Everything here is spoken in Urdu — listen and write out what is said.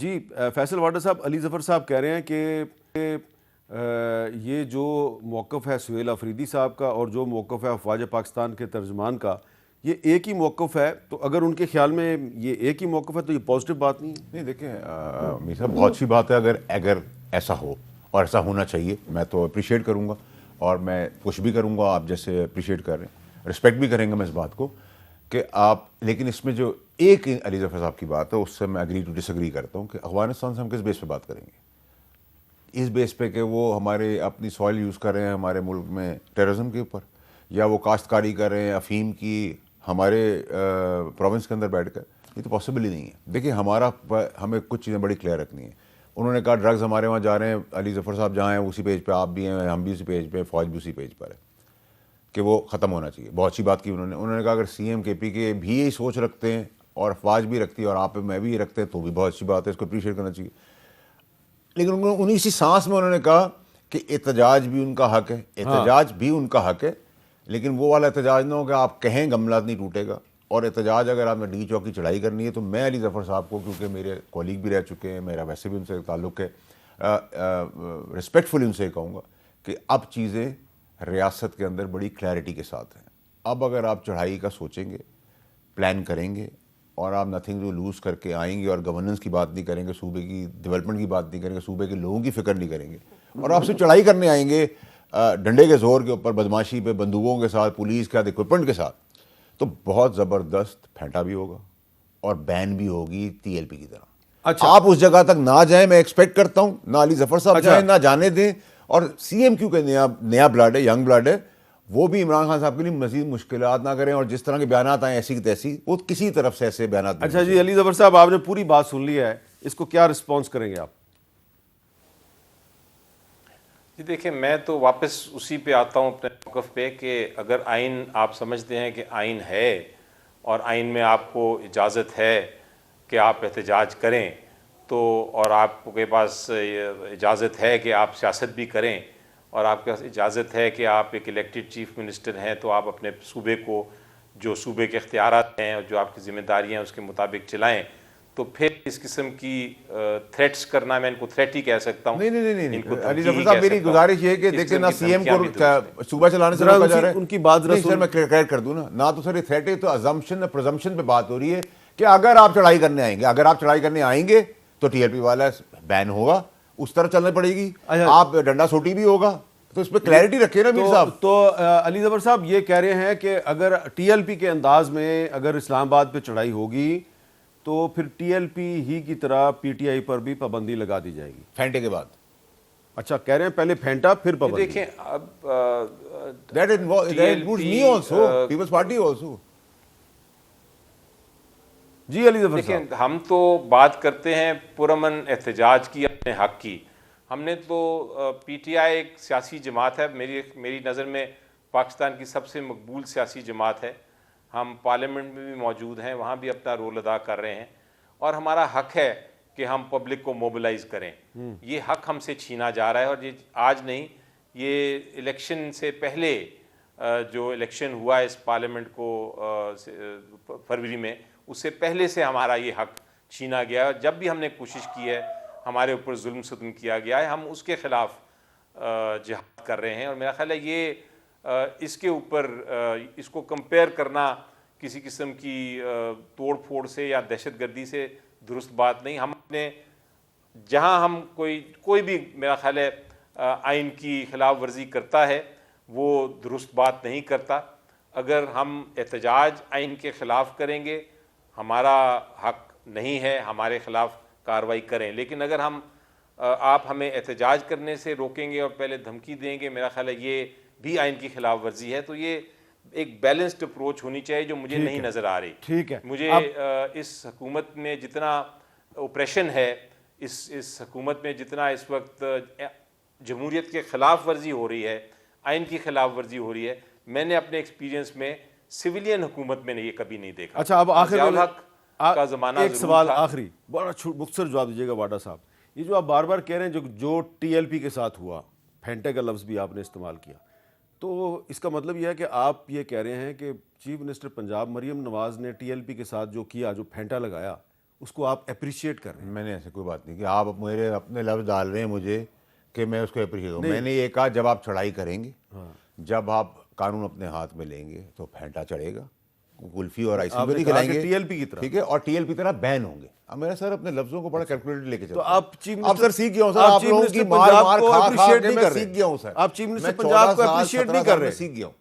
جی فیصل واڈر صاحب، علی ظفر صاحب کہہ رہے ہیں کہ یہ جو موقف ہے سہیل آفریدی صاحب کا اور جو موقف ہے افواج پاکستان کے ترجمان کا، یہ ایک ہی موقف ہے. تو اگر ان کے خیال میں یہ ایک ہی موقف ہے تو یہ پازیٹیو بات نہیں ہے؟ نہیں دیکھیں میر صاحب، بہت اچھی بات ہے اگر ایسا ہو اور ایسا ہونا چاہیے. میں تو اپریشیٹ کروں گا اور میں پش بھی کروں گا، آپ جیسے اپریشیٹ کر رہے ہیں، رسپیکٹ بھی کریں گا میں اس بات کو کہ آپ. لیکن اس میں جو ایک علی ظفر صاحب کی بات ہے اس سے میں اگری ٹو ڈس ایگری کرتا ہوں کہ افغانستان سے ہم کس بیس پہ بات کریں گے؟ اس بیس پہ کہ وہ ہمارے اپنی سوائل یوز کر رہے ہیں ہمارے ملک میں ٹیررزم کے اوپر، یا وہ کاشتکاری کر رہے ہیں افیم کی ہمارے پروونس کے اندر بیٹھ کر. یہ تو پاسبل ہی نہیں ہے. دیکھیں ہمیں کچھ چیزیں بڑی کلیئر رکھنی ہیں. انہوں نے کہا ڈرگز ہمارے وہاں جا رہے ہیں، علی ظفر صاحب جہاں ہیں اسی پیج پہ آپ بھی ہیں، ہم بھی اسی پیج پہ، فوج بھی اسی پیج پر ہے کہ وہ ختم ہونا چاہیے. بہت اچھی بات کی انہوں نے کہا اگر سی ایم کے پی کے بھی یہی سوچ رکھتے ہیں اور افواج بھی رکھتی ہے اور آپ میں بھی یہ رکھتے ہیں تو بھی بہت اچھی بات ہے، اس کو اپریشیٹ کرنا چاہیے. لیکن انہیں اسی سانس میں انہوں نے کہا کہ احتجاج بھی ان کا حق ہے، احتجاج بھی ان کا حق ہے، لیکن وہ والا احتجاج نہ ہو کہ آپ کہیں گملہ نہیں ٹوٹے گا. اور احتجاج اگر آپ نے ڈی چوک کی چڑھائی کرنی ہے تو میں علی ظفر صاحب کو، کیونکہ میرے کولیگ بھی رہ چکے ہیں، میرا ویسے بھی ان سے تعلق ہے، رسپیکٹفلی ان سے کہوں گا کہ اب چیزیں ریاست کے اندر بڑی کلیئرٹی کے ساتھ ہیں. اب اگر آپ چڑھائی کا سوچیں گے، پلان کریں گے اور آپ نتھنگ ٹو لوز کر کے آئیں گے اور گورننس کی بات نہیں کریں گے، صوبے کی ڈیولپمنٹ کی بات نہیں کریں گے، صوبے کے لوگوں کی فکر نہیں کریں گے، اور آپ سے چڑھائی کرنے آئیں گے ڈنڈے کے زور کے اوپر، بدماشی پہ، بندوقوں کے ساتھ، پولیس کے ساتھ، اکوپمنٹ کے ساتھ، تو بہت زبردست پھینٹا بھی ہوگا اور بین بھی ہوگی ٹی ایل پی کی طرح. اچھا آپ اس جگہ تک نہ جائیں، میں ایکسپیکٹ کرتا ہوں نہ علی ظفر صاحب جائیں، نہ جانے دیں. اور سی ایم کیونکہ نیا بلڈ ہے، ینگ بلڈ ہے، وہ بھی عمران خان صاحب کے لیے مزید مشکلات نہ کریں، اور جس طرح کے بیانات آئیں ایسی کی تیسی، وہ کسی طرف سے ایسے بیانات نہیں. اچھا جی، علی ظفر صاحب آپ نے پوری بات سن لی ہے، اس کو کیا رسپانس کریں گے آپ؟ جی دیکھیں، میں تو واپس اسی پہ آتا ہوں اپنے موقف پہ کہ اگر آئین آپ سمجھتے ہیں کہ آئین ہے اور آئین میں آپ کو اجازت ہے کہ آپ احتجاج کریں، تو اور آپ کے پاس اجازت ہے کہ آپ سیاست بھی کریں، اور آپ کے پاس اجازت ہے کہ آپ ایک الیکٹڈ چیف منسٹر ہیں، تو آپ اپنے صوبے کو جو صوبے کے اختیارات ہیں اور جو آپ کی ذمہ داریاں ہیں اس کے مطابق چلائیں. تو پھر اس قسم کی تھریٹس کرنا، میں ان کو تھریٹ ہی کہہ سکتا ہوں. نہیں علی ظفر صاحب، میری گزارش یہ ہے کہ دیکھیں، نہ سی ایم کو صوبہ چلانے سے روکا جا رہا ہے. ان کی بات ذرا سر میں کلیئر کر دوں نہ تو سر یہ تھریٹ ہے، تو ازمپشن پرزمپشن پہ بات ہو رہی ہے کہ اگر آپ چڑھائی کرنے آئیں گے، اگر آپ چڑھائی کرنے آئیں گے تو ٹی ایل پی والا بین ہوگا، اس طرح چلنا پڑے گی، آپ ڈنڈا سوٹی بھی ہوگا. تو اس پہ کلیئرٹی رکھیے نا میر صاحب. تو علی ظفر صاحب یہ کہہ رہے ہیں کہ اگر ٹی ایل پی کے انداز میں اگر اسلام آباد پہ چڑھائی ہوگی تو پھر ٹی ایل پی ہی کی طرح پی ٹی آئی پر بھی پابندی لگا دی جائے گی پھینٹے کے بعد. اچھا، کہہ رہے ہیں پہلے پھینٹا پھر پابندی. دیکھیں اب That includes me also, People's Party also. جی علی ظفر دیکھیں، صاحب، ہم تو بات کرتے ہیں پرامن احتجاج کی، اپنے حق کی. ہم نے تو پی ٹی آئی ایک سیاسی جماعت ہے، میری نظر میں پاکستان کی سب سے مقبول سیاسی جماعت ہے. ہم پارلیمنٹ میں بھی موجود ہیں، وہاں بھی اپنا رول ادا کر رہے ہیں، اور ہمارا حق ہے کہ ہم پبلک کو موبلائز کریں. یہ حق ہم سے چھینا جا رہا ہے، اور یہ آج نہیں، یہ الیکشن سے پہلے جو الیکشن ہوا ہے اس پارلیمنٹ کو فروری میں، اس سے پہلے سے ہمارا یہ حق چھینا گیا ہے. جب بھی ہم نے کوشش کی ہے، ہمارے اوپر ظلم ستم کیا گیا ہے، ہم اس کے خلاف جہاد کر رہے ہیں. اور میرا خیال ہے یہ اس کے اوپر اس کو کمپیئر کرنا کسی قسم کی توڑ پھوڑ سے یا دہشت گردی سے درست بات نہیں. ہم اپنے جہاں ہم کوئی بھی میرا خیال ہے آئین کی خلاف ورزی کرتا ہے وہ درست بات نہیں کرتا. اگر ہم احتجاج آئین کے خلاف کریں گے، ہمارا حق نہیں ہے ہمارے خلاف کارروائی کریں. لیکن اگر آپ ہمیں احتجاج کرنے سے روکیں گے اور پہلے دھمکی دیں گے، میرا خیال ہے یہ بھی آئین کی خلاف ورزی ہے. تو یہ ایک بیلنسڈ اپروچ ہونی چاہیے جو مجھے نہیں نظر آ رہی. ٹھیک ہے، مجھے اس حکومت میں جتنا اوپریشن ہے، اس حکومت میں جتنا اس وقت جمہوریت کے خلاف ورزی ہو رہی ہے، آئین کی خلاف ورزی ہو رہی ہے، میں نے اپنے ایکسپیرینس میں سویلین حکومت میں یہ کبھی نہیں دیکھا. اچھا اب آخر ضیاء الحق کا زمانہ ایک ضرور سوال تھا. آخری، بڑا مختصر جواب دیجیے گا واڈا صاحب. یہ جو آپ بار بار کہہ رہے ہیں جو ٹی ایل پی کے ساتھ ہوا، پھینٹے کا لفظ بھی آپ نے استعمال کیا، تو اس کا مطلب یہ ہے کہ آپ یہ کہہ رہے ہیں کہ چیف منسٹر پنجاب مریم نواز نے ٹی ایل پی کے ساتھ جو کیا، جو پھینٹا لگایا، اس کو آپ اپریشیٹ کر رہے ہیں. میں نے ایسے کوئی بات نہیں کہ آپ میرے اپنے لفظ ڈال رہے ہیں مجھے کہ میں اس کو اپریشیٹ کروں. میں نے یہ کہا جب آپ چڑھائی کریں گے, جب آپ قانون اپنے ہاتھ میں لیں گے تو پھینٹا چڑھے گا, کلفی اور آئس کریم کھلائیں گے, ٹی ایل پی کی طرح, ٹھیک ہے, اور ٹی ایل پی طرح بین ہوں گے. اب میرا سر اپنے لفظوں کو بڑا کیلکولیٹڈ لے کے چلتا تو ہوں. آپ چیف اب سر سیکھ گیا ہوں سر, آپ آپ چیف لوگوں منسٹر کی مار پنجاب مار کو کھا کھا appreciate کے نہیں میں کر رہے. سیکھ گیا ہوں سر. آپ چیف منسٹر میں پنجاب کو 14 سال appreciate 17 نہیں کر سال رہے. میں سیکھ گیا ہوں.